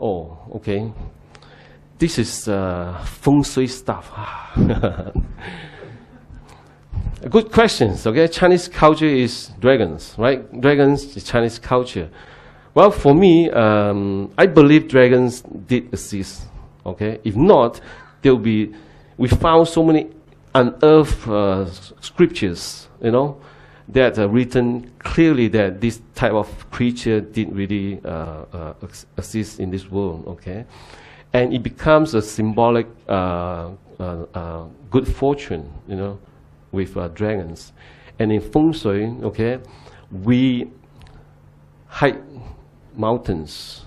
Oh, okay. This is feng shui stuff. Good questions, okay? Chinese culture is dragons, right? Dragons is Chinese culture. Well, for me, I believe dragons did exist, okay? If not, there'll be, we found so many unearthed scriptures, you know, that are written clearly that this type of creature didn't really exist in this world, okay? And it becomes a symbolic good fortune, you know, with dragons. And in feng shui, okay, we hike mountains,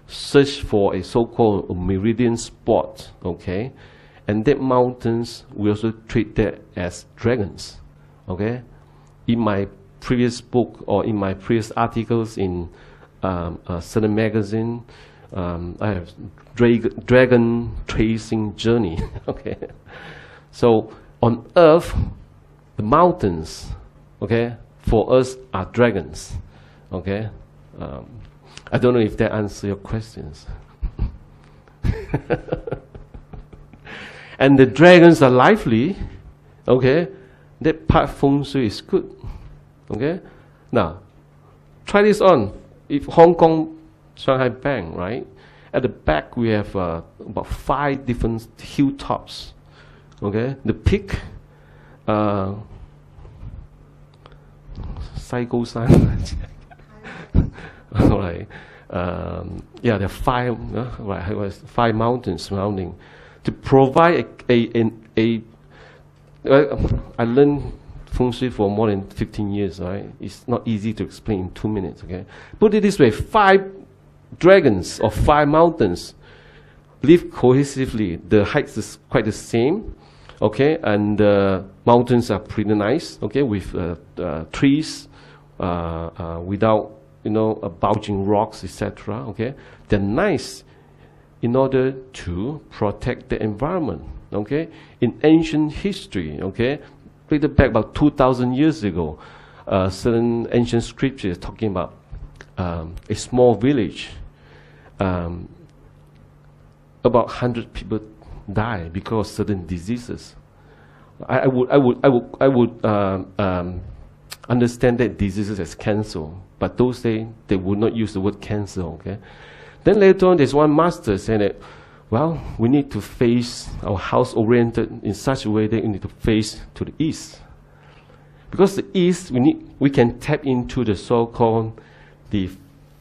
search for a so-called meridian spot, okay? And that mountains, we also treat that as dragons, okay? In my previous book or in my previous articles in certain magazine, I have dragon tracing journey, okay? So on Earth, the mountains, okay, for us are dragons, okay? I don't know if that answers your questions. And the dragons are lively, okay? That part feng shui is good, okay? Now, try this on. If Hong Kong, Shanghai Bank, right? At the back we have about 5 different hilltops, okay? The peak, Saigo-san. Right. Yeah, there are 5, right, 5 mountains surrounding to provide I learned feng shui for more than 15 years, right? It's not easy to explain in 2 minutes, okay? Put it this way, 5 dragons or 5 mountains live cohesively. The heights is quite the same, okay? And the mountains are pretty nice, okay? With trees, without, you know, bulging rocks, etc., okay? They're nice in order to protect the environment, okay? In ancient history, okay, dated back about 2,000 years ago, certain ancient scriptures talking about a small village, about 100 people die because of certain diseases. I would understand that diseases as cancer, but those days they would not use the word cancer, okay? Then later on, there's one master saying that, well, we need to face our house oriented in such a way that we need to face to the east. Because the east, we can tap into the so-called the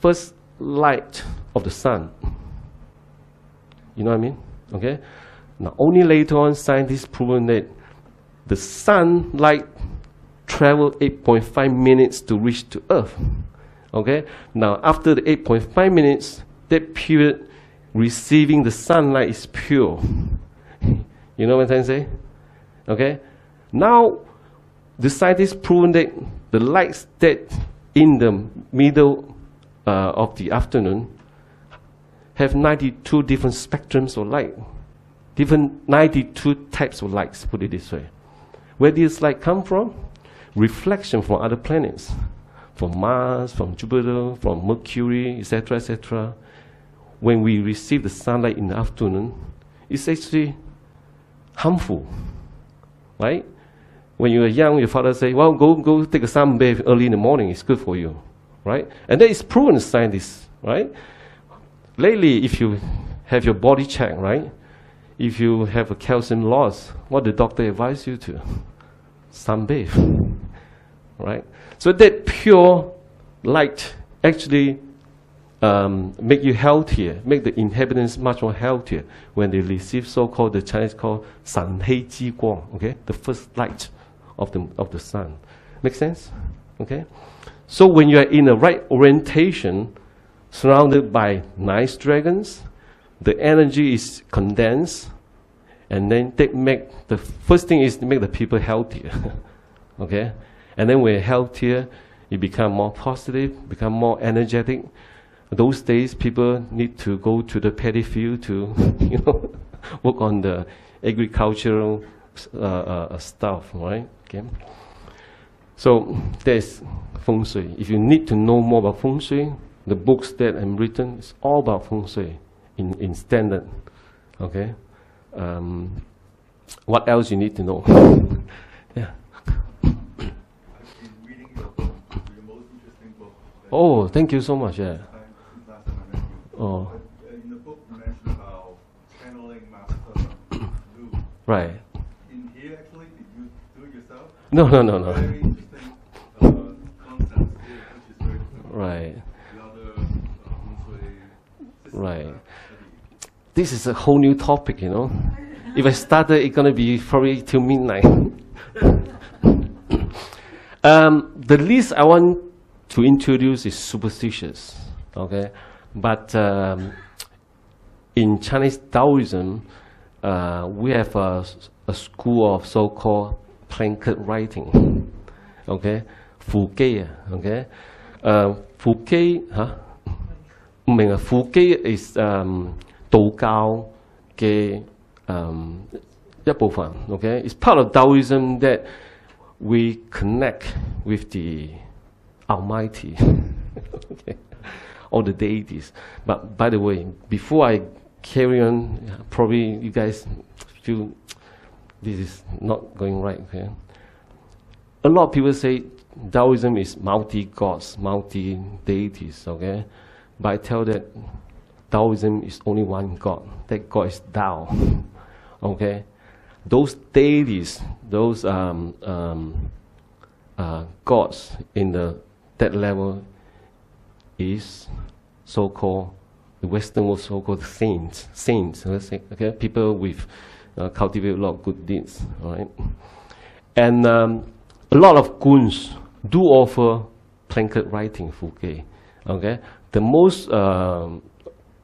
first light of the sun. You know what I mean? Okay? Now, only later on, scientists proven that the sunlight traveled 8.5 minutes to reach to Earth. Okay? Now, after the 8.5 minutes, that period receiving the sunlight is pure. You know what I'm saying? Okay? Now, the scientists proven that the lights that in the middle of the afternoon have 92 different spectrums of light. Different 92 types of lights, put it this way. Where does light come from? Reflection from other planets. From Mars, from Jupiter, from Mercury, etc., etc. When we receive the sunlight in the afternoon, it's actually harmful, right? When you were young, your father say, well, go take a sunbathe early in the morning, it's good for you, right? And that is proven scientists, right? Lately, if you have your body checked, right? If you have a calcium loss, what the doctor advise you to? Sunbathe, right? So that pure light actually make you healthier, make the inhabitants much more healthier when they receive so-called, the Chinese call 散黑之光, okay? The first light of the sun. Make sense? Okay? So when you are in the right orientation, surrounded by nice dragons, the energy is condensed, and then they make, the first thing is to make the people healthier. Okay? And then when you're healthier, you become more positive, become more energetic. Those days, people need to go to the paddy field to, you know, work on the agricultural stuff, right? Okay. So there's feng shui. If you need to know more about feng shui, the books that I'm written is all about feng shui. in standard. Okay. What else you need to know? Yeah. I've been reading your book, your most interesting book. Oh, thank you so much. Yeah. Since last time I met you. Oh. In the book, you mentioned about channeling Master Lu. Right. In here, actually, did you do it yourself? No. Very interesting concepts here, which is very different. Right. The other feng shui systems Right. that This is a whole new topic, you know. If I started, it's gonna be probably till midnight. The least I want to introduce is superstitious, okay? But in Chinese Taoism, we have a school of so-called blanket writing, okay? Fu Gei, okay? Fu Gei, huh? 唔明啊，fu Gei is 道教嘅一部分 ，okay? It's part of Taoism that we connect with the Almighty, okay? All the deities. But by the way, before I carry on, probably you guys feel this is not going right, okay? A lot of people say Taoism is multi-gods, multi-deities, okay? But I tell that Taoism is only one God. That God is Tao. Okay, those deities, those gods in that level is so-called the Western world so-called saints. Let's say, okay, people with cultivate a lot of good deeds. All right, and a lot of guns do offer blanket writing Fu Gei. Okay, the most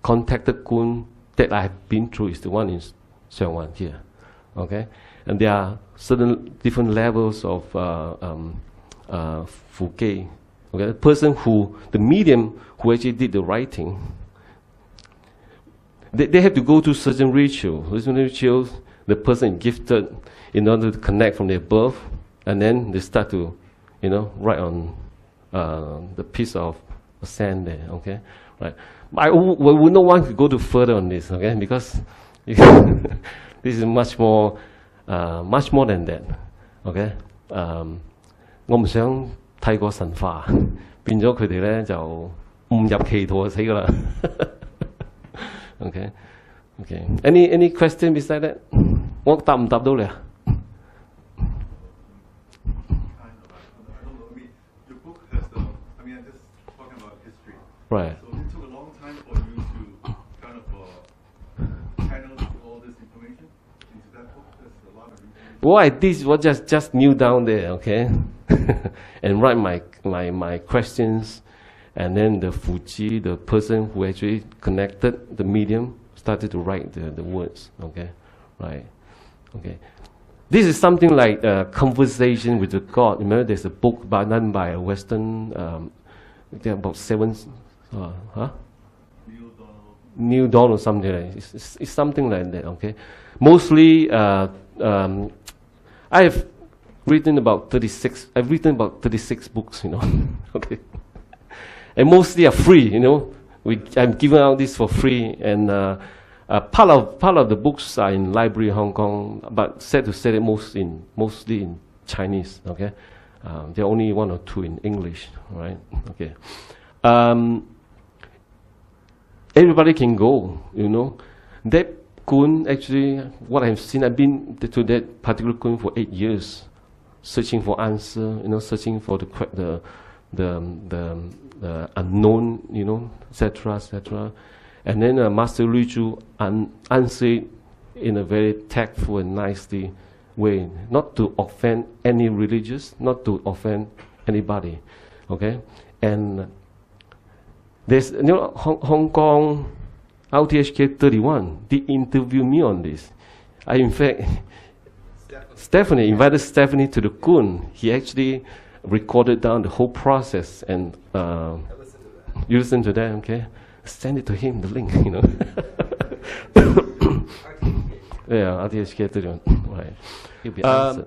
contacted gun that I have been through is the one in Xiangwan here, okay? And there are certain different levels of Fu Gei. Okay, the person the medium who actually did the writing, they have to go to certain rituals. Certain rituals, the person is gifted in order to connect from their birth, and then they start to, write on the piece of sand there, okay? Right. I would not want to go to further on this, okay? Because this is much more than that, okay? 我唔想太過神化，變咗佢哋咧就誤入歧途就死㗎啦。Okay. Any question beside that? 我答唔答到你啊？ Your book has I'm just talking about history. Right. So it took a long time for you to kind of channel all this information into that book. There's a lot of information. What I did was just kneel down there, okay, and write my questions, and then the Fuji, the person who actually connected the medium, started to write the words, okay, right, okay. This is something like a conversation with the God. Remember, there's a book done by a Western, there are about 7, New Dawn or something like that. It's something like that, okay. Mostly, I've written about 36. I've written about 36 books, okay, and mostly are free, I'm giving out this for free, and part of the books are in library Hong Kong, but sad to say that mostly in Chinese. Okay, there are only 1 or 2 in English. Right? Okay. Everybody can go. That kun actually, what I've seen, I've been to that particular kun for 8 years, searching for answer. Searching for the unknown. etc. And then Master Lu Ju answered in a very tactful and nicely way, not to offend any religious, not to offend anybody, okay? And there's, Hong Kong RTHK 31 did interview me on this. I, in fact, Stephanie invited Stephanie to the Kun. He actually recorded down the whole process, and you listen to that, okay? Send it to him, the link, Yeah, RTHK 31, right. He'll be answered.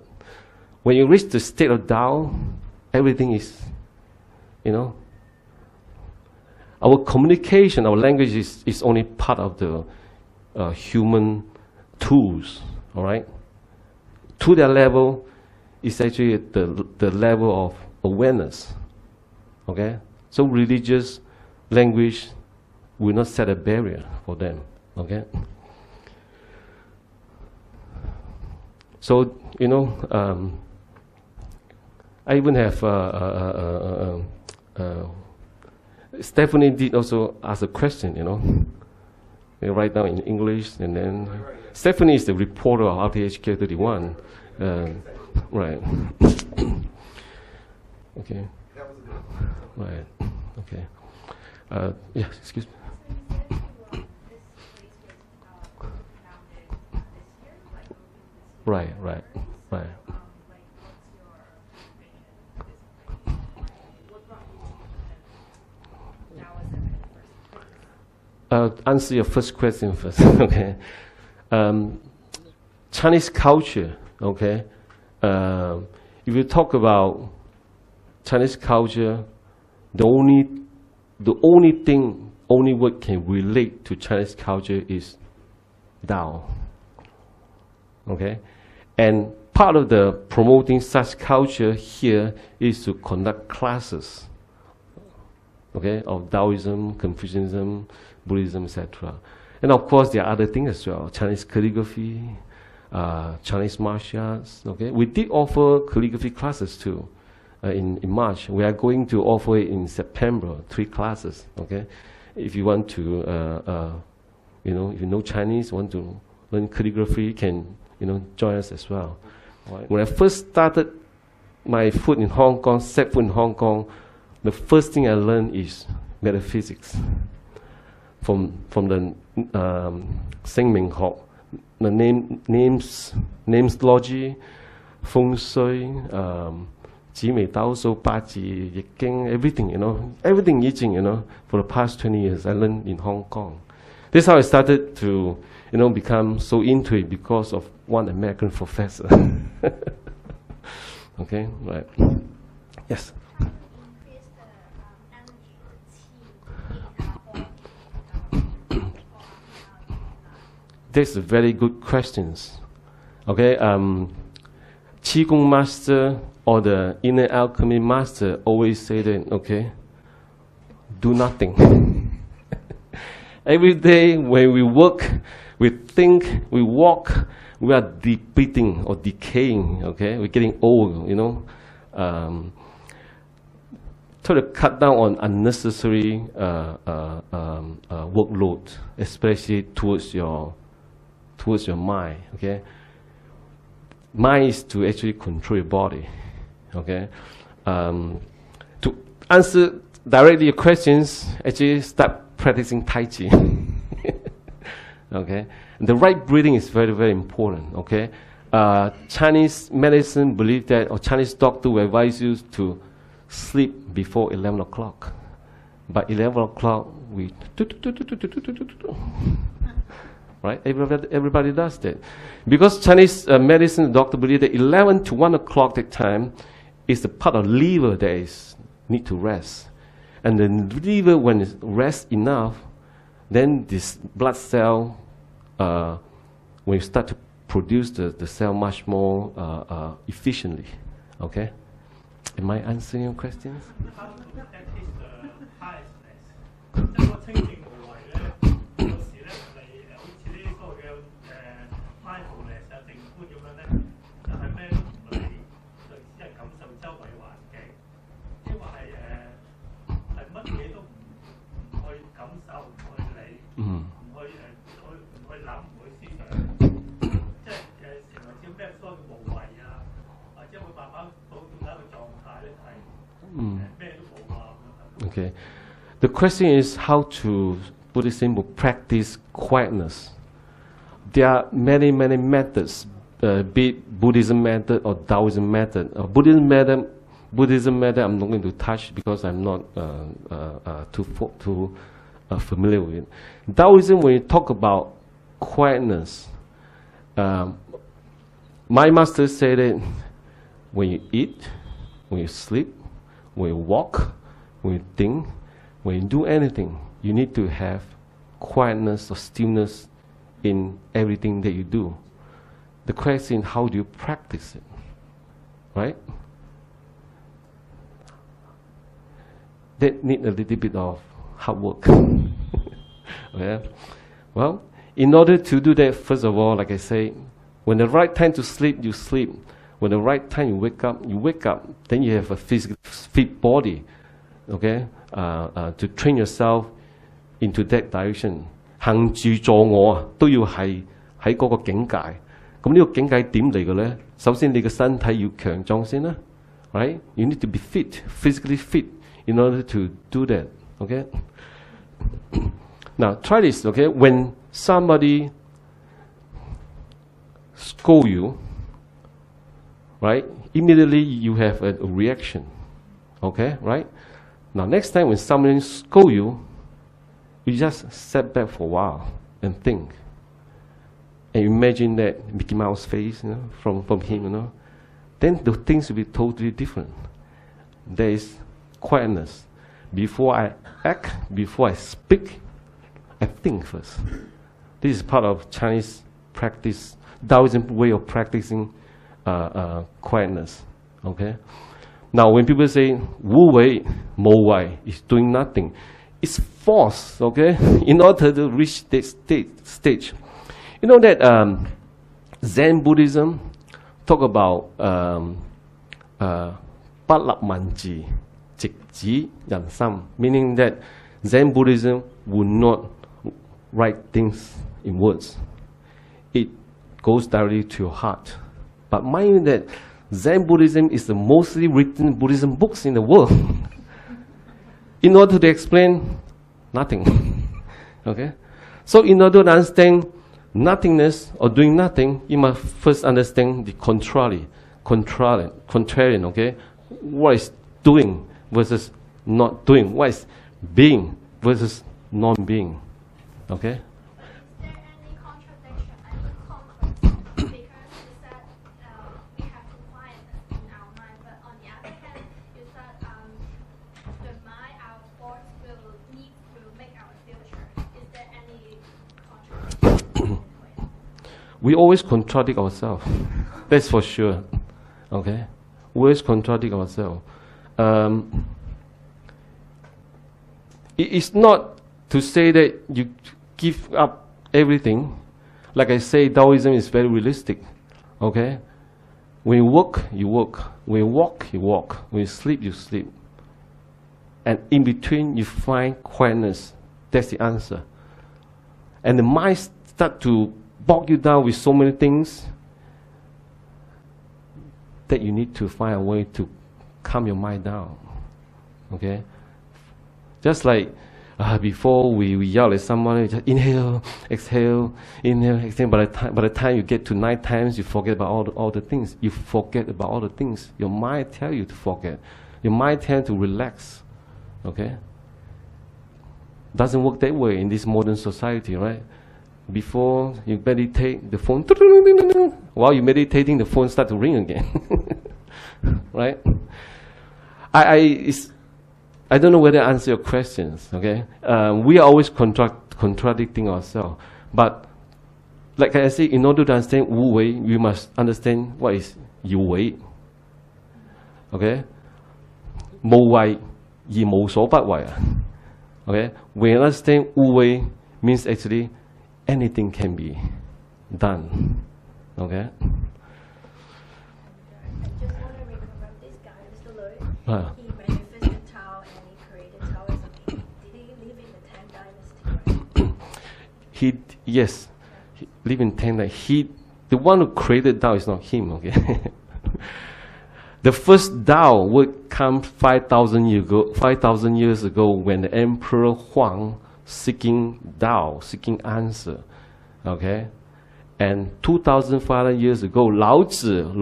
When you reach the state of Tao, everything is, our communication, our language is only part of the human tools, all right? To that level, is actually the level of awareness, okay? So religious language will not set a barrier for them, okay? So, you know, I even have, Stephanie did also ask a question, you know. They write down in English, and then Stephanie is the reporter of RTHK 31. Right. Okay. Right. Okay. Yeah, excuse me. Right, right, right. Answer your first question first, okay? Chinese culture, okay? If you talk about Chinese culture, the only word can relate to Chinese culture is Dao, okay? And part of the promoting such culture here is to conduct classes, okay, of Daoism, Confucianism, Buddhism, etc. And of course, there are other things as well. Chinese calligraphy, Chinese martial arts. Okay, we did offer calligraphy classes too. In March, we are going to offer it in September, 3 classes. Okay, if you want to, you know, if you know Chinese, want to learn calligraphy, can join us as well. Right. When I first started my foot in Hong Kong, set foot in Hong Kong, the first thing I learned is metaphysics. From the Seng Ming Hok, the names logy, feng shui, 紫微斗數, 八字, 易經, everything, everything Yi Jing, for the past 20 years I learned in Hong Kong. This is how I started to, become so into it because of one American professor. Okay, right. Yes. That's a very good questions. Okay, Qigong master or the inner alchemy master always say that, okay, do nothing. Every day when we work, we think, we walk, we are depleting or decaying, okay? We're getting old, Try to cut down on unnecessary workload, especially towards your mind, okay? Mind is to actually control your body, okay? To answer directly your questions, actually start practicing Tai Chi, okay? And the right breathing is very, very important, okay? Chinese medicine believe that, or Chinese doctor will advise you to sleep before 11 o'clock. By 11 o'clock, we right? Everybody does that. Because Chinese medicine doctor believe that 11 to 1 o'clock that time is the part of liver that is need to rest. And the liver, when it rests enough, then this blood cell, when you start to produce the cell much more efficiently. Okay? Am I answering your questions? Okay. The question is how to, put it simple, practice quietness. There are many, many methods, be it Buddhism method or Daoism method. Buddhism method I'm not going to touch because I'm not too familiar with it. Daoism, when you talk about quietness, my master said that when you eat, when you sleep, when you walk, when you think, when you do anything, you need to have quietness or stillness in everything that you do. The question, how do you practice it, right? That need a little bit of hard work. Okay? Well, in order to do that, first of all, like I say, when the right time to sleep, you sleep. When the right time you wake up, you wake up. Then you have a physical fit body, okay? To train yourself into that direction. 行住坐卧啊，都要係喺嗰個境界。咁呢個境界點嚟嘅咧？首先你嘅身體要強壯先啦 ，right? You need to be fit, physically fit, in order to do that. Okay. Now try this. Okay, when somebody scold you, right? Immediately you have a reaction. Okay, right? Now next time when someone scold you, you just step back for a while and think. And imagine that Mickey Mouse face, you know, from him, you know. Then the things will be totally different. There is quietness. Before I act, before I speak, I think first. This is part of Chinese practice, Daoism way of practicing quietness. Okay. Now, when people say Wu Wei, Mo Wei is doing nothing, it's false. Okay. In order to reach this stage, you know that Zen Buddhism talk about 不立文字，直指人心, meaning that Zen Buddhism would not write things in words. It goes directly to your heart. But mind you that Zen Buddhism is the mostly written Buddhism books in the world. In order to explain nothing. Okay? So in order to understand nothingness or doing nothing, you must first understand the contrarian, okay? What is doing versus not doing? What is being versus non-being? Okay? Is there any contradiction and conflict? Because you said we have to quietness in our mind, but on the other hand, you said the mind, our thoughts will need to make our future. Is there any contradiction? We always contradict ourselves. That's for sure. Okay? We always contradict ourselves. It's not to say that you give up everything. Like I say, Taoism is very realistic. Okay? When you work, you work. When you walk, you walk. When you sleep, you sleep. And in between, you find quietness. That's the answer. And the mind starts to bog you down with so many things that you need to find a way to calm your mind down. Okay? Just like before we yell at someone, you just inhale, exhale, inhale, exhale. By the time you get to 9 times, you forget about all the things. You forget about all the things. Your mind tells you to forget. Your mind tends to relax. Okay? Doesn't work that way in this modern society, right? Before you meditate, the phone, while you're meditating, the phone starts to ring again. Right? I don't know whether I answer your questions, okay? We are always contradicting ourselves. But, like I say, in order to understand Wu Wei, we must understand what is Yu Wei. Okay? Mo Wei, yi mo so but wei. Okay? When you understand Wu Wei, means actually anything can be done. Okay? I just want to remember this guy, Mr. Lui. He manifested Tao and he created Taoism. Did he live in the Tang Dynasty? Right? Yes, he live in Tang Dynasty. The one who created Tao is not him. Okay. The first Tao would come 5,000 years ago when the Emperor Huang seeking Tao, seeking answer, okay? And 2,500 years ago, Lao Tzu,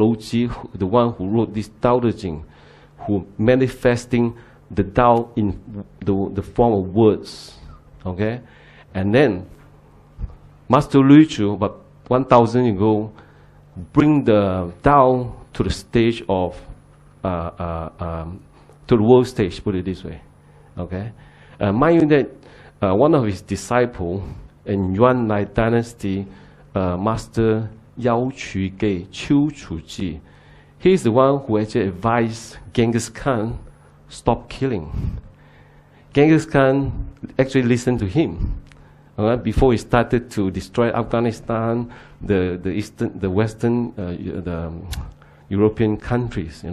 the one who wrote this Tao Te Ching, who manifesting the Tao in the form of words, okay? And then Master Lu Chu, about 1,000 years ago, bring the Tao to the stage of, to the world stage, put it this way, okay? Mind you that one of his disciples in Yuan Lai dynasty, Master Yao Qu-Ge, Chu Chu-Ji, he is the one who actually advised Genghis Khan stop killing. Genghis Khan actually listened to him. Before he started to destroy Afghanistan, the Western, the European countries,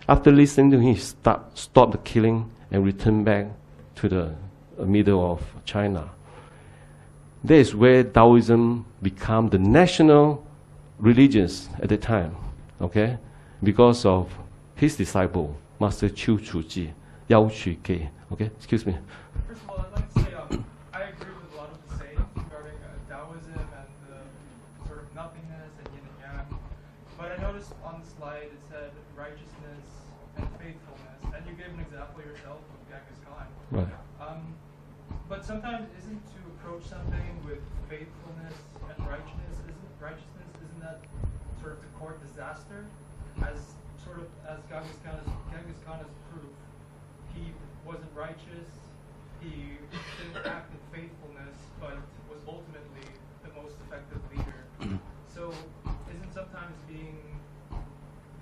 After listening to him, he stopped the killing and returned back to the middle of China. That is where Taoism became the national religion at the time, okay? Because of his disciple, Master Chu Chu-Ji, Yao Qu-Ge. Okay, excuse me. First of all, I'd like to say I agree with a lot of the sayings regarding Taoism and the sort of nothingness and yin and yang. But I noticed on the slide it said righteousness and faithfulness, and you gave an example yourself of Genghis Khan. Right. But sometimes isn't to approach something with faithfulness and righteousness isn't that sort of to court disaster? As Genghis Khan has proved, he wasn't righteous, he didn't act in faithfulness, but was ultimately the most effective leader. So isn't sometimes being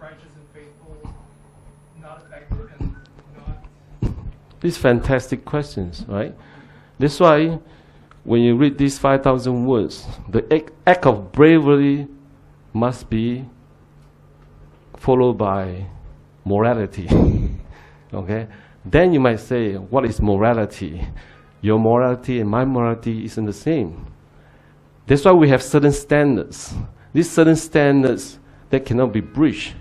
righteous and faithful not effective and not... These fantastic questions, right? That's why when you read these 5,000 words, the act of bravery must be followed by morality. Okay? Then you might say, what is morality? Your morality and my morality isn't the same. That's why we have certain standards. These certain standards that cannot be breached.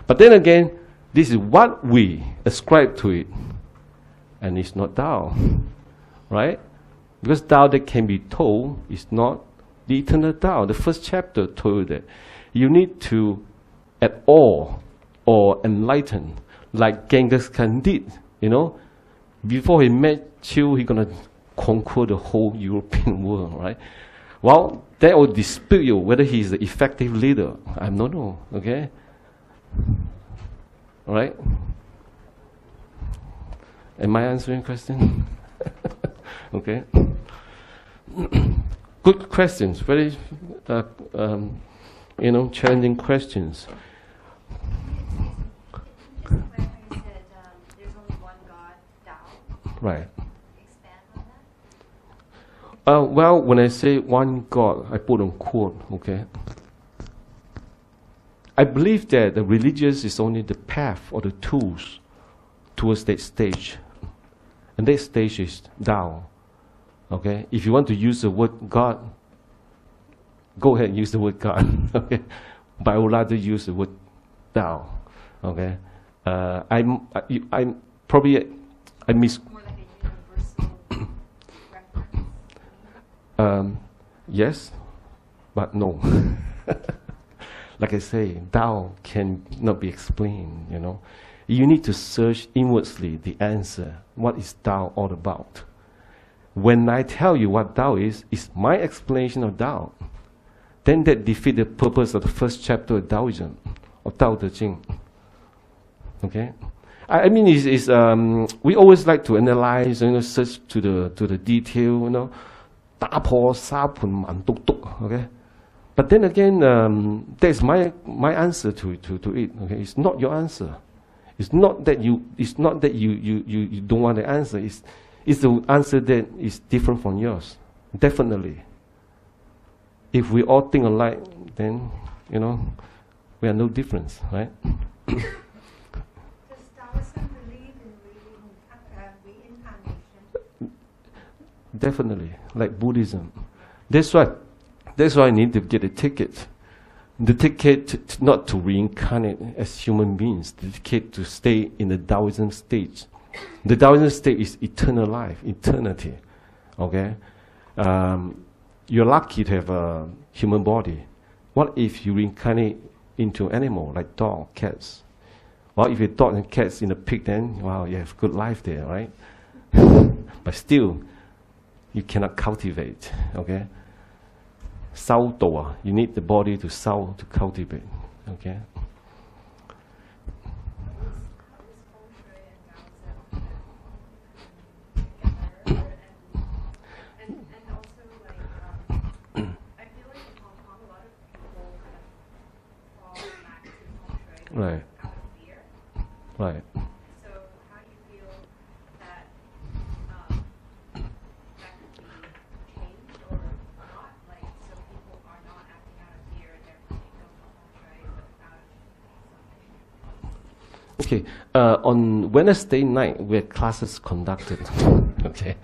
But then again, this is what we ascribe to it. And it's not Tao. Right? Because Tao that can be told is not the eternal Tao. The first chapter told you that. You need to at all or enlighten, like Genghis Khan did, Before he met Chu, he's going to conquer the whole European world, right? Well, that will dispute you whether he's an effective leader. I don't know, okay? All right? Am I answering question? Okay. Good questions, very, challenging questions. Right. Expand on that? Well, when I say one God, I put on quote, okay? I believe that the religious is only the path or the tools towards that stage. And that stage is Tao. Okay? If you want to use the word God, go ahead and use the word God. Okay? But I would rather use the word Tao. Okay? I'm probably I miss. More like a universal reference? Yes, but no. Like I say, Tao cannot be explained, You need to search inwardly the answer. What is Tao all about? When I tell you what Tao is my explanation of Tao. Then that defeats the purpose of the first chapter of Taoism, or Tao Te Ching. Okay? I mean, we always like to analyze, search to the detail, 打破沙盤萬篤篤, okay? But then again, that's my answer to it. Okay, it's not your answer. It's not that you don't want the answer. It's the answer that is different from yours. Definitely. If we all think alike, then we are no difference, right? Does Taoism believe in reincarnation? Definitely, like Buddhism. That's why I need to get a ticket. The ticket not to reincarnate as human beings. The ticket to stay in the Taoism stage. The Taoism state is eternal life, eternity. Okay, you're lucky to have a human body. What if you reincarnate into animal like dog, cats? Well, if you dog and cats in a pig, then wow, you have good life there, right? But still, you cannot cultivate. Okay. 修道, you need the body to sow, to cultivate. Okay. How does feng shui and Taoism Okay, on Wednesday night, we had classes conducted, okay,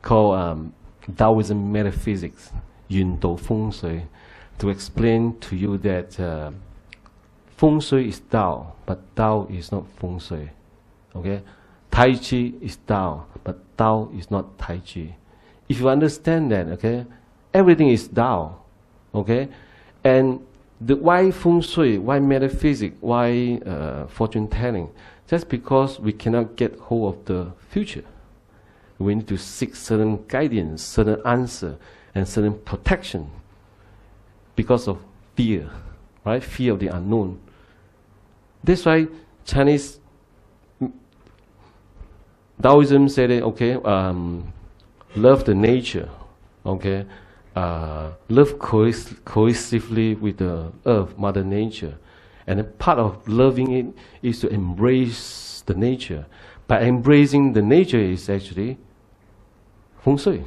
called Daoism Metaphysics, 运道风水, to explain to you that feng shui is Dao, but Dao is not feng shui. Okay, Tai Chi is Dao, but Dao is not Tai Chi. If you understand that, okay, everything is Dao. Okay, and why feng shui, why metaphysics, why fortune telling? Just because we cannot get hold of the future. We need to seek certain guidance, certain answer, and certain protection because of fear, right? Fear of the unknown. That's why Chinese Daoism said, okay, love the nature, okay, live cohesively with the earth, Mother Nature. And a part of loving it is to embrace the nature. By embracing the nature is actually feng shui.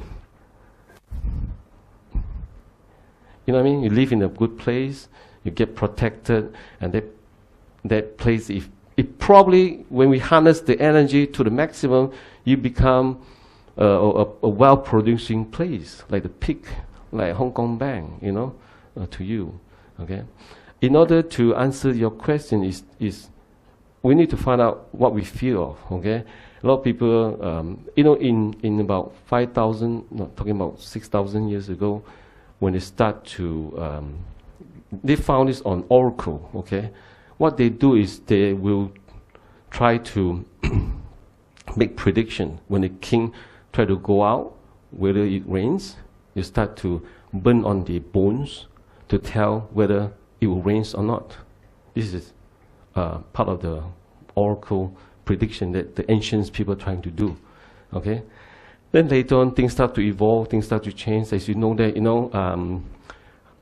You know what I mean? You live in a good place, you get protected, and that place, it probably, when we harness the energy to the maximum, you become a well-producing place, like the peak, like Hong Kong Bank, you know, to you, okay? In order to answer your question is we need to find out what we feel of, okay? A lot of people, you know, in about 5,000, not talking about 6,000 years ago, when they start to, they found this on Oracle, okay? What they do is they will try to make prediction. When the king try to go out, whether it rains, you start to burn on the bones to tell whether it will rain or not. This is part of the Oracle prediction that the ancient people are trying to do, okay? Then later on, things start to evolve, things start to change. As you know that, you know,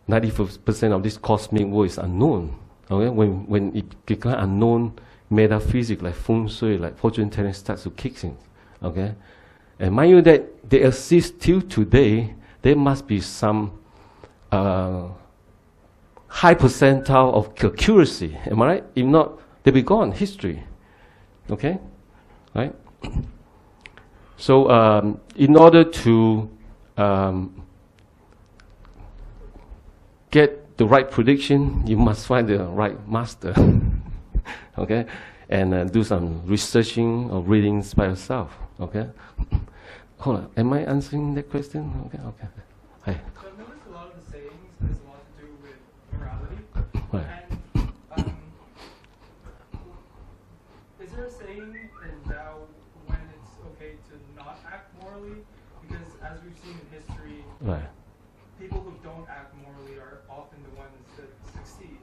90% of this cosmic world is unknown. Okay, when it becomes unknown, metaphysics like feng shui, like fortune telling starts to kick in. Okay, and mind you that they exist till today, there must be some high percentile of accuracy. Am I right? If not, they'll be gone. History. Okay, right? So in order to get the right prediction, you must find the right master, okay, and do some researching or readings by yourself, okay. Hold on, am I answering that question? Okay, okay. Hi. So I've noticed a lot of the sayings has a lot to do with morality. Right. And is there a saying in Tao when it's okay to not act morally? Because as we've seen in history, Right. people who don't act morally are often the ones that succeed.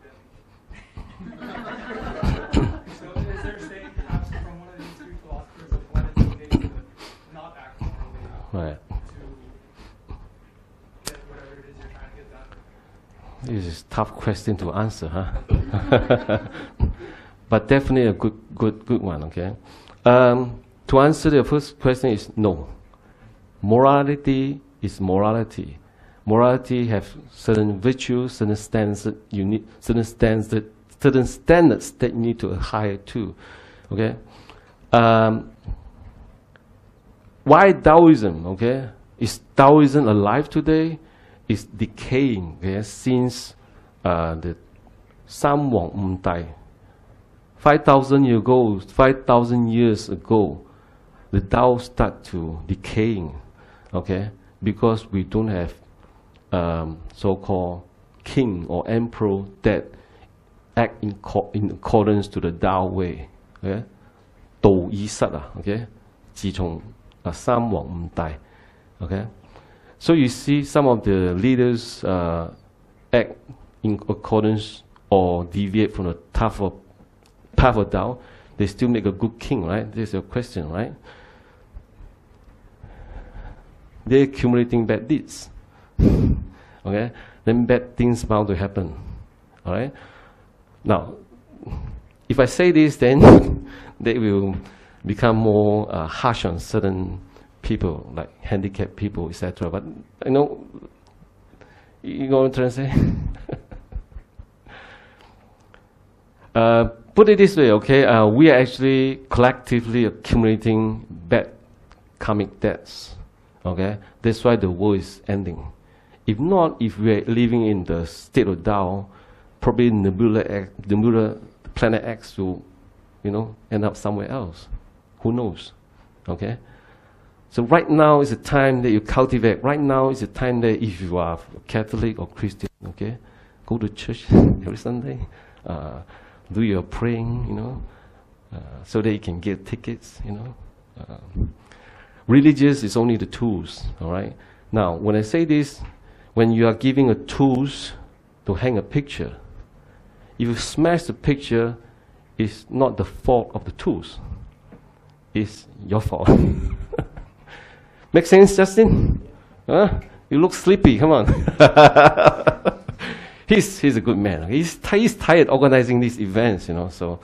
So is there a saying perhaps from one of these three philosophers of when it's okay to not act morally Right. to get whatever it is you're trying to get done? This is a tough question to answer, huh? But definitely a good one, okay? To answer the first question is no. Morality is morality. Morality have certain virtues, certain standards you need, certain standards that you need to adhere to. Okay. Why Daoism? Okay, is Daoism alive today? It's decaying. Okay, since the Sam Wang Dai, 5,000 years ago, the Dao start to decaying. Okay, because we don't have so-called king or emperor that act in accordance to the Dao way. Okay, 道一失啊 ，okay， 自從三皇五帝 ，okay， so you see some of the leaders act in accordance or deviate from the path of Dao, they still make a good king, right? This is your question, right? They're accumulating bad deeds. Okay, then bad things bound to happen. All right. Now, if I say this, then they will become more harsh on certain people, like handicapped people, etc. But you know what I'm trying to say? put it this way, okay? We are actually collectively accumulating bad karmic debts, okay? That's why the world is ending. If not, if we are living in the state of Tao, probably nebula planet X will, you know, end up somewhere else. Who knows? Okay? So right now is the time that you cultivate. Right now is the time that if you are Catholic or Christian, okay, go to church every Sunday, do your praying, you know, so that you can get tickets, you know. Religious is only the tools, all right? Now, when I say this, when you are giving a tools to hang a picture, if you smash the picture, it's not the fault of the tools. It's your fault. Make sense, Justin? Huh? You look sleepy, come on. He's a good man. He's tired organizing these events, you know, so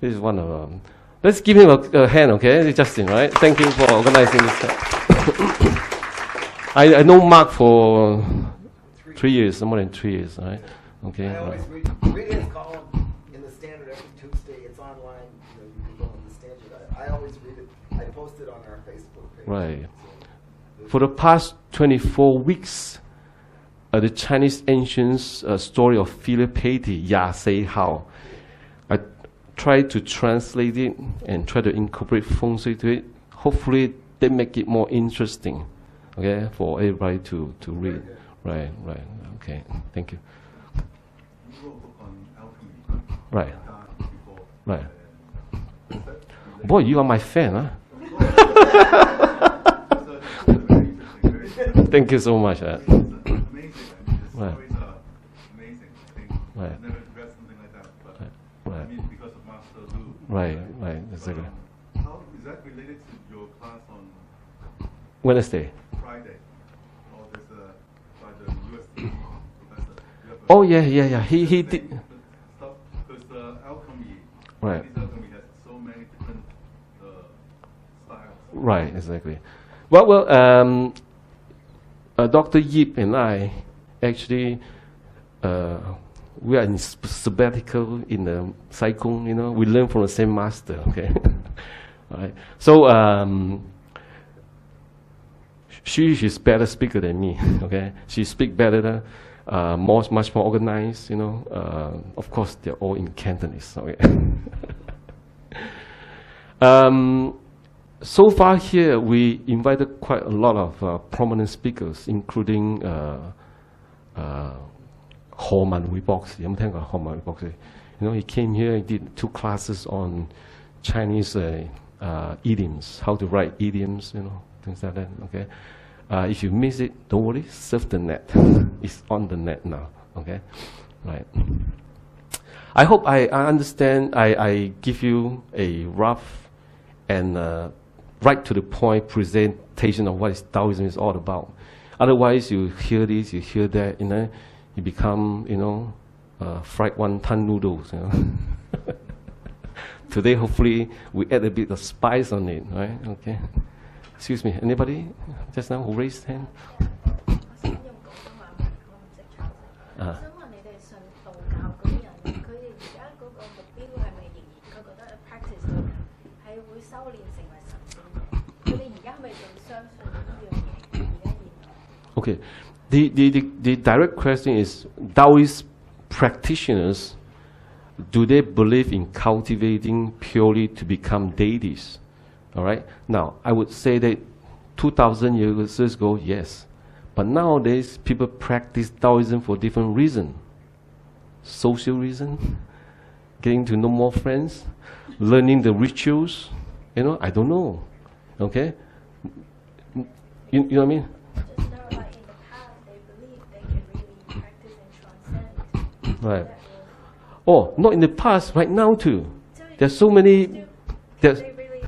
this is one of them. Let's give him a hand, okay? Justin, right? Thank you for organizing this. I know Mark for 3 years, more than 3 years, right? Okay. I always read his column in the Standard every Tuesday. It's online. You know, you can go on the Standard. I always read it. I post it on our Facebook page. Right. For the past 24 weeks, the Chinese ancient story of filial piety, Ya Say How, I tried to translate it and try to incorporate feng shui to it. Hopefully, they make it more interesting, okay, for everybody to read. Right. Okay. Thank you. You wrote a book on alchemy. Right. Before. Right. Boy, you are my fan, huh? Thank you so much. It's amazing. I mean, the Right. stories are amazing. I think Right. I've never read something like that, but Right. I mean, because of Master Lu. Right. Exactly. How is that related to your class on Wednesday. Friday? Or there's by the UST professor? You have a- Oh yeah. He did. Stuff, because the alchemy, Right. Chinese alchemy has so many different styles. Right. Exactly. Well. Dr. Yip and I actually we are in sabbatical in the Sai Kung. You know, we learn from the same master. Okay. All right. So she's better speaker than me. Okay. She speak better. Much more organized. You know. Of course, they're all in Cantonese. Okay. So far here, we invited quite a lot of prominent speakers, including宏泓道者. You know, he came here, he did 2 classes on Chinese idioms, how to write idioms, you know, things like that. Okay. If you miss it, don't worry, surf the net. It's on the net now. Okay. Right. I hope I understand. I give you a rough and right to the point presentation of what Taoism is all about. Otherwise, you hear this, you hear that, you know, you become, you know, fried wonton noodles. You know. Today, hopefully, we add a bit of spice on it, right? Okay. Excuse me, anybody just now who raised hand? 我想問你哋信道教嗰啲人，佢哋而家嗰個目標係咪仍然佢覺得 practice 係會修煉成為神聖嘅？佢哋而家係咪仲相信呢樣嘢？而家現代 Okay. The direct question is, Taoist practitioners, do they believe in cultivating purely to become deities? All right. Now, I would say that 2,000 years ago, yes. But nowadays, people practice Taoism for different reasons. Social reason, getting to know more friends, learning the rituals. You know, I don't know. Okay. You know what I mean? just know like in the past they believe they can really practice and transcend. Right. Oh, not in the past, right now too. There's so many. There's, They really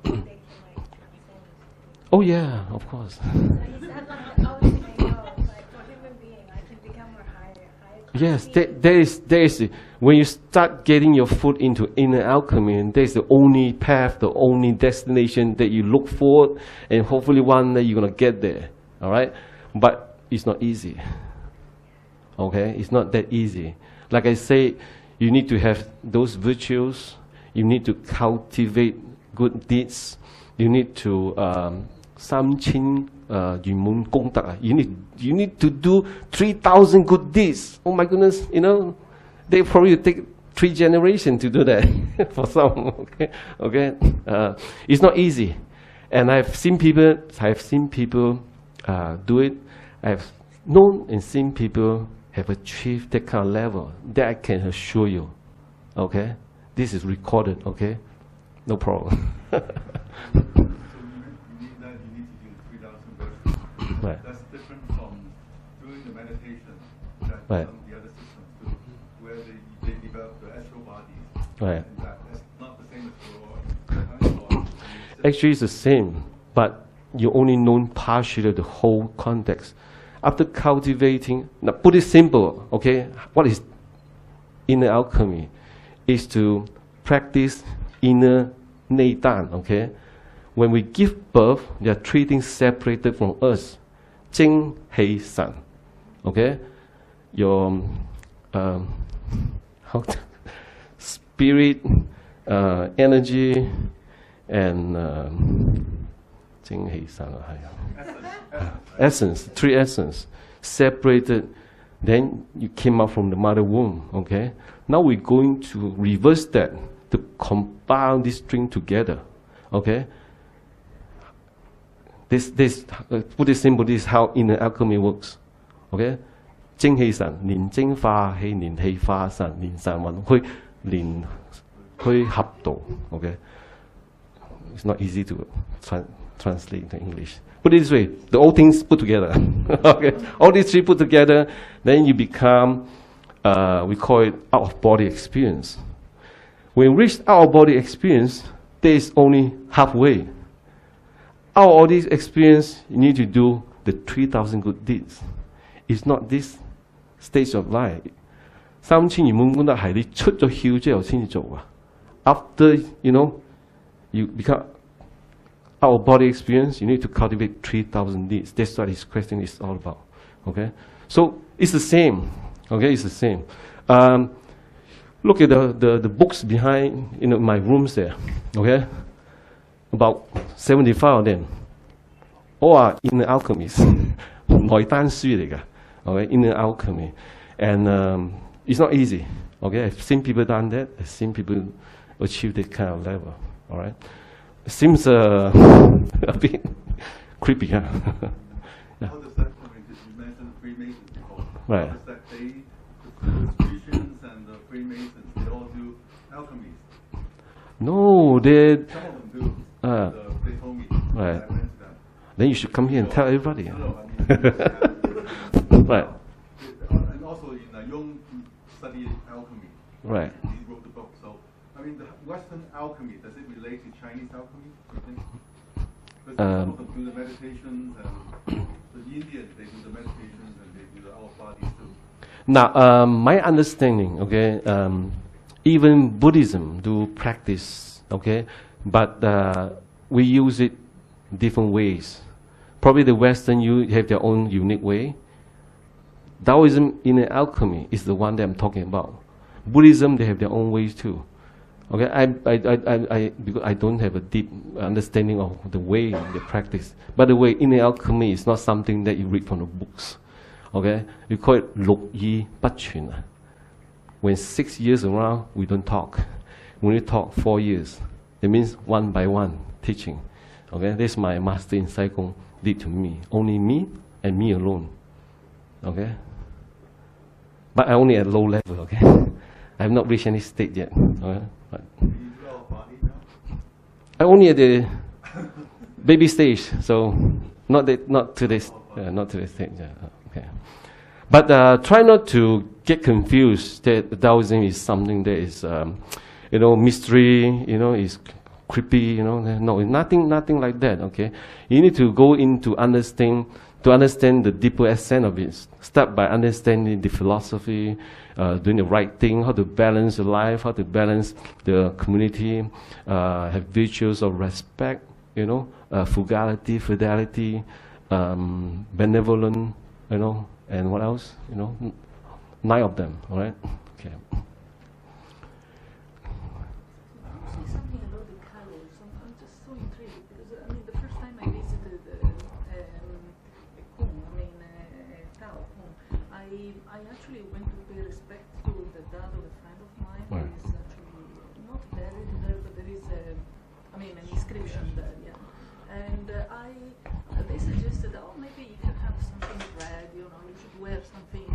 think they can like transcend. oh yeah, of course. So is that like the ultimate goal? Like for human being, I can become more higher. Yes, there is. When you start getting your foot into inner alchemy, there's the only path, the only destination that you look for, and hopefully one day you're gonna get there. All right, but it's not easy. Okay, it's not that easy. Like I say, You need to have those virtues. You need to cultivate good deeds. You need to 三千圓滿功德啊 You need to do 3,000 good deeds. Oh my goodness, you know, they probably take 3 generations to do that for some. Okay. It's not easy, and I've seen people do it. I've known and seen people have achieved that kind of level. That I can assure you. Okay, this is recorded. Okay, no problem. So you need that. You need to do 3,000 verses. Right. That's different from doing the meditation that Right. some of the other systems do, where they develop the astral bodies. Right. And that's not the same as your Actually, it's the same, but you only know partially the whole context. After cultivating, now put it simple, okay? What is inner alchemy? Is to practice inner 内丹, okay? When we give birth, there are 3 things separated from us. 精, Hei, San. Okay? Your spirit, energy, and 精, Hei, San. Essence, 3 essence, separated. Then you came out from the mother womb, okay? Now we're going to reverse that, to combine this string together, okay? Put it simple, this is how inner alchemy works, okay? 精氣神，連精化氣，連氣化神，連神運虛，連虛合道，okay? It's not easy to translate into English. Put it this way, the all things put together. Okay, all these 3 put together, then you become, we call it out-of-body experience. When we reach out-of-body experience, there is only halfway. Out-of-body experience, you need to do the 3,000 good deeds. It's not this stage of life. 三千圓滿功德係你出咗竅之後先至做啊。After, you know, you become our body experience, you need to cultivate 3,000 deeds. That's what this question is all about. Okay, so it's the same. Okay, it's the same. Look at the books behind my rooms there. Okay, about 75 of them. All are inner alchemists. 內丹書嚟㗎. Okay, inner alchemy, and it's not easy. Okay, I've seen people done that. I've seen people achieve that kind of level. All right. Seems a bit creepy, huh? Yeah. How does that come into? You mentioned Freemasons before. Right. How does that the Christians and the Freemasons, they all do alchemy? No, they. Some of them do. They told me. Right. I went to them. Then you should come here and tell everybody. No, I mean, Right. And also, Jung studied alchemy. Right. He wrote the book. So, I mean, the Western alchemy, does it relate to Chinese alchemy, do you think? Because some of them do the meditations, and the Indians, they do the meditations, and they do the our bodies too. Now, my understanding, okay, even Buddhism do practice, okay, but we use it different ways. Probably the Western, you have their own unique way. Daoism in alchemy is the one that I'm talking about. Buddhism, they have their own ways too. Okay, because I don't have a deep understanding of the way they practice. By the way, in alchemy is not something that you read from the books. Okay, we call it 六意不傳. When 6 years around, we don't talk. When we talk 4 years, it means one by one teaching. Okay, this my master in Saigon did to me. Only me and me alone. Okay, but I only at low level. Okay, I have not reached any state yet. Okay? But Do you do our body now? I only at the baby stage, so not to this stage. Yeah. Okay, but try not to get confused that Taoism is something that is, mystery. Is creepy. No, nothing like that. Okay, you need to go into understand the deeper essence of it. Start by understanding the philosophy, doing the right thing, how to balance your life, how to balance the community, have virtues of respect, frugality, fidelity, benevolent, and what else? 9 of them. All right. Okay. I actually went to pay respect to the dad of a friend of mine who Right. is actually not buried there, but there is an inscription there, yeah. And they suggested, oh, maybe if you have something red, you should wear something,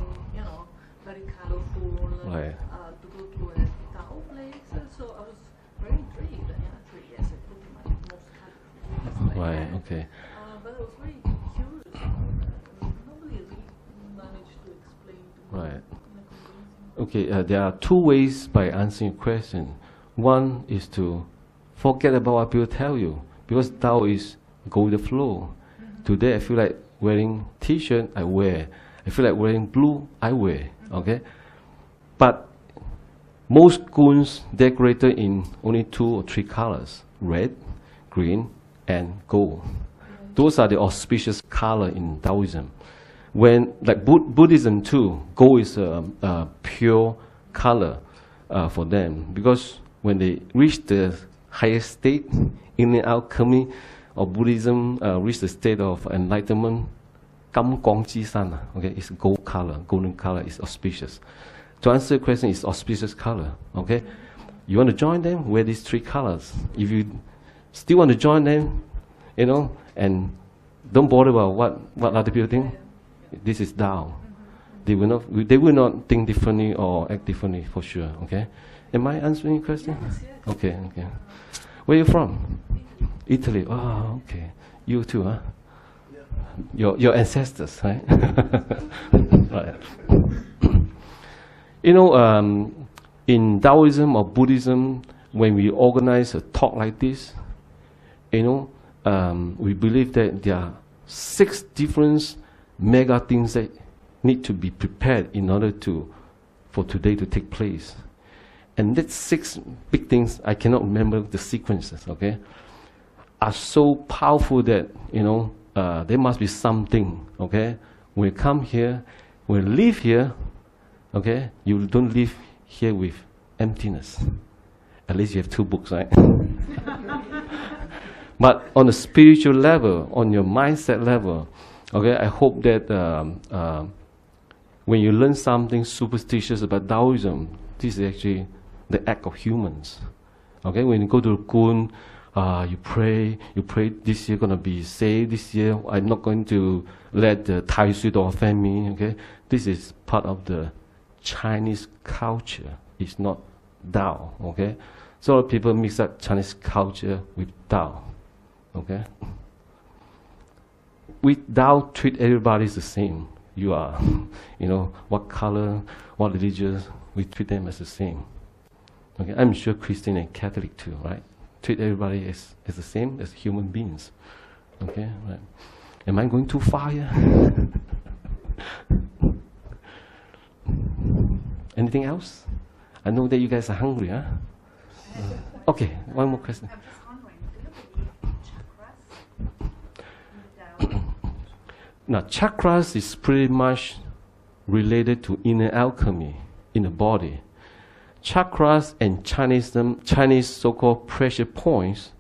very colorful Right. to go to a Tao place. So I was very intrigued, and actually, yes, I put my most colorful. Right. Okay. But I was very curious. Nobody really managed to explain to me. Right. In a convincing way. Okay. There are two ways by answering your question. One is to forget about what people tell you, because Tao is go with the flow. Today I feel like wearing T-shirt, I wear. I feel like wearing blue, I wear. Okay. But most goons decorated in only 2 or 3 colors: red, green, and gold. Those are the auspicious color in Taoism. When, like Buddhism too, gold is a pure color for them, because when they reach the highest state in the alchemy of Buddhism, reach the state of enlightenment, okay, it's gold color, golden color is auspicious. To answer the question, it's auspicious color. Okay, you want to join them? Wear these 3 colors. If you still want to join them, and don't bother about what other people think. This is Tao. They will not think differently or act differently for sure. Okay, am I answering your question? Yes, yes. Okay. Where are you from? Italy. Oh, okay. You too, huh? Your ancestors, right? Right. In Taoism or Buddhism, when we organize a talk like this, we believe that there are 6 different mega things that need to be prepared in order for today to take place. And that 6 big things, I cannot remember the sequences, okay, are so powerful that, there must be something, okay? When you come here, when you live here, okay, you don't live here with emptiness. At least you have 2 books, right? But on a spiritual level, on your mindset level, okay, I hope that when you learn something superstitious about Taoism, this is actually the act of humans. Okay, when you go to the Kun, you pray this year gonna be saved, this year I'm not going to let the Tai Sui offend me. Okay, this is part of the Chinese culture. It's not Tao. Okay, so a lot of people mix up Chinese culture with Tao. Okay, with Tao, treat everybody the same. You are, what color, what religion, we treat them as the same. Okay, I'm sure Christian and Catholic too, right? Treat everybody as the same as human beings. Okay, right? Am I going too far here? Anything else? I know that you guys are hungry, huh? Okay, one more question. I'm just wondering, do you believe in chakras? In Tao? Now, chakras is pretty much related to inner alchemy in the body. Chakras and Chinese so-called pressure points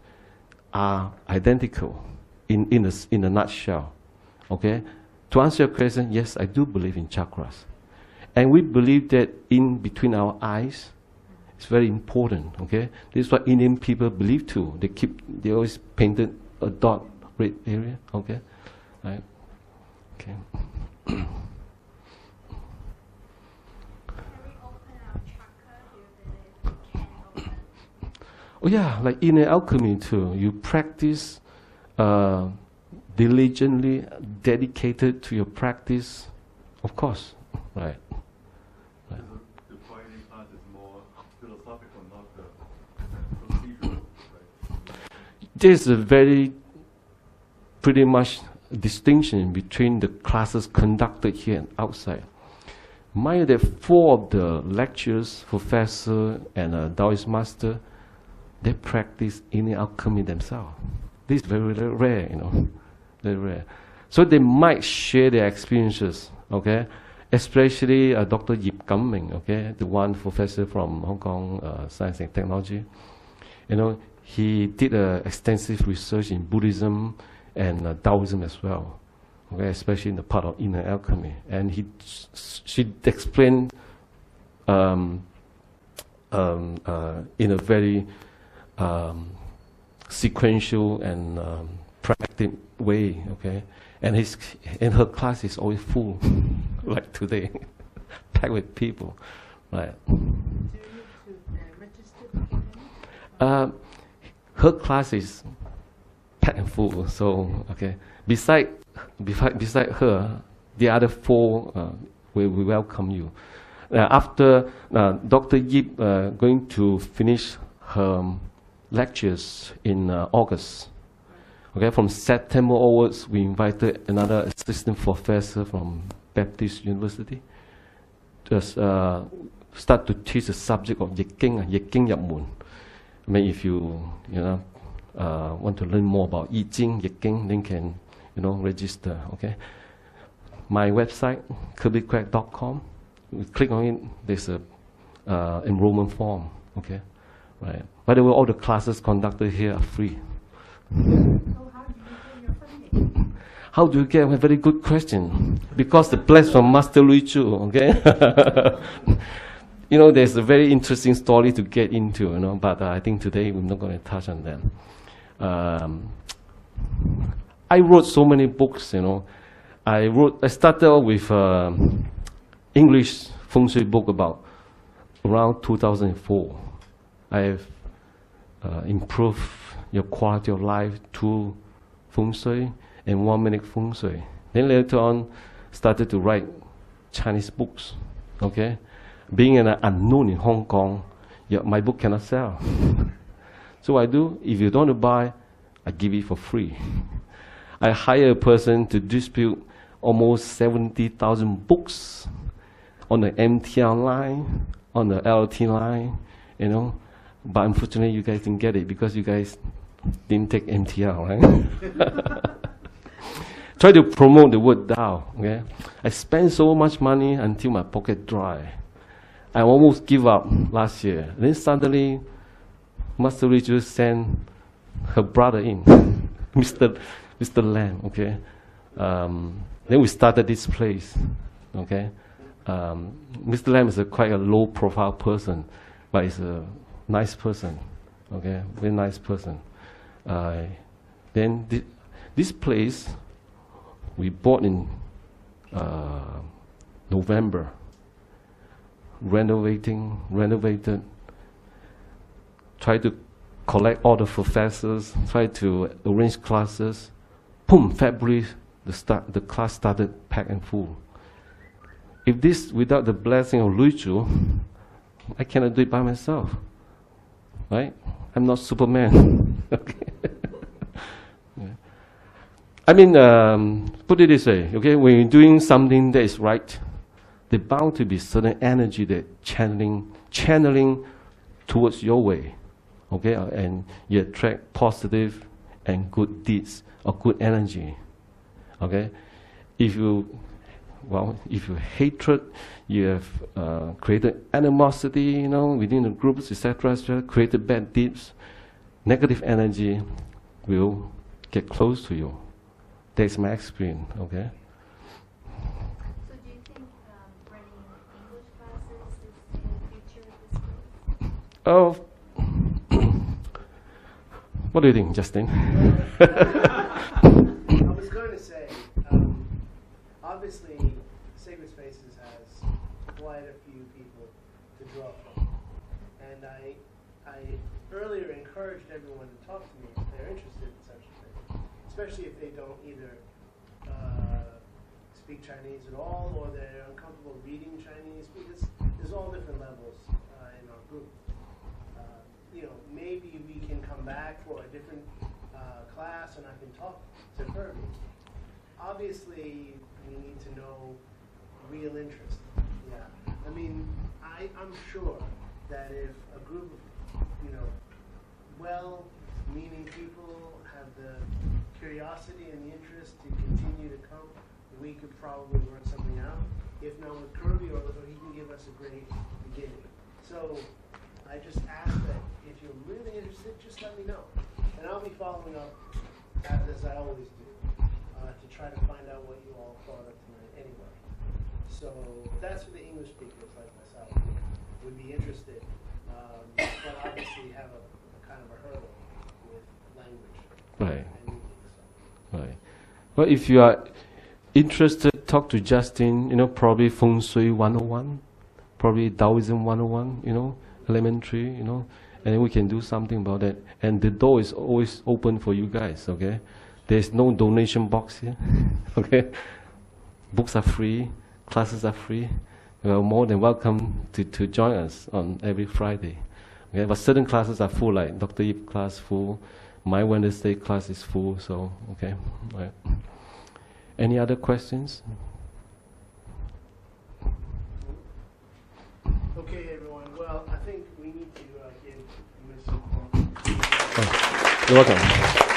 are identical in a nutshell. Okay? To answer your question, yes, I do believe in chakras. And we believe that in between our eyes, it's very important. Okay? This is what Indian people believe too. They always painted a dot red area. Okay? Right? Okay. Can we open our chakra? Do you believe we can open? Oh yeah, like in alchemy too. You practice diligently, dedicated to your practice. Of course, right. The defining part is more philosophical, not the procedural, right? There's a very pretty much distinction between the classes conducted here and outside. Mind that 4 of the lecturers, professor and Taoist master, they practice inner alchemy themselves. This is very, very rare, very rare. So they might share their experiences, okay? Especially Dr. Yip Gamming, okay, the one professor from Hong Kong Science and Technology. He did extensive research in Buddhism and Taoism as well. okay, especially in the part of inner alchemy. And she explained in a very sequential and practical way, okay. And her class is always full, like today, packed with people, right? Do you need to register to get in? Her class is packed and full, so okay. Beside her, the other 4 will welcome you. After Dr. Yip going to finish her lectures in August. Okay, from September onwards, we invited another assistant professor from Baptist University. Just start to teach the subject of Yiking Nhập Môn. I mean, if you want to learn more about I Ching, Yiking, then can register. Okay, my website kerbykuek.com. You click on it. There's a enrollment form. Okay, right. By the way, all the classes conducted here are free. How do you get a very good question? Because the blessed from Master Lui Chu, okay? There's a very interesting story to get into, but I think today we're not going to touch on that. I wrote so many books, I started out with English feng shui book about around 2004. I've improved your quality of life through feng shui and 1-minute feng shui. Then later on, started to write Chinese books. Okay, being an unknown in Hong Kong, my book cannot sell. So I do. If you don't want to buy, I give it for free. I hire a person to distribute almost 70,000 books on the MTR line, on the LT line, But unfortunately, you guys didn't get it because you guys didn't take MTR, right? Try to promote the word Dao. Okay, I spent so much money until my pocket dry. I almost give up last year. Then suddenly, Master Richard sent her brother in, Mr. Lam. Okay, then we started this place. Okay, Mr. Lam is quite a low-profile person, but he's a nice person. Okay, very nice person. Then this place we bought in November. Renovated. Tried to collect all the professors. Tried to arrange classes. Boom! February, the class started packed and full. If this without the blessing of Lui Chu, I cannot do it by myself. Right? I'm not Superman. Okay. I mean, put it this way, okay? When you're doing something that is right, there's bound to be certain energy that channeling towards your way, okay? And you attract positive and good deeds or good energy, okay? If you hatred, you have created animosity, within the groups, etc., created bad deeds, negative energy will get close to you. That's my experience, okay? So do you think running English classes is the future of this place? Oh, what do you think, Justin? I was going to say, obviously, Sacred Spaces has quite a few people to draw from. And I earlier encouraged everyone to talk to me if they're interested in such a thing, especially if they don't either speak Chinese at all or they're uncomfortable reading Chinese, because there's all different levels in our group. Maybe we can come back for a different class and I can talk to Kerby. Obviously, we need to know real interest. Yeah, I mean, I'm sure that if a group of, well-meaning people have the curiosity and the interest to continue to come, we could probably work something out. If not with Kerby, or he can give us a great beginning. So I just ask that if you're really interested, just let me know. And I'll be following up, as I always do, to try to find out what you all thought of tonight anyway. So that's for the English speakers like myself would be interested, but obviously have a kind of a hurdle with language. Right. And reading, so. Right. Well, if you are interested, talk to Justin, probably Feng Shui 101, probably Daoism 101, elementary, and then we can do something about that. And the door is always open for you guys, okay? There's no donation box here, okay? Books are free, classes are free. You are more than welcome to join us on every Friday. Okay? But certain classes are full, like Dr. Yip class full, my Wednesday class is full, so, okay. All right. Any other questions? Okay, everyone. Well, I think we need to give Ms. Oh, you're welcome.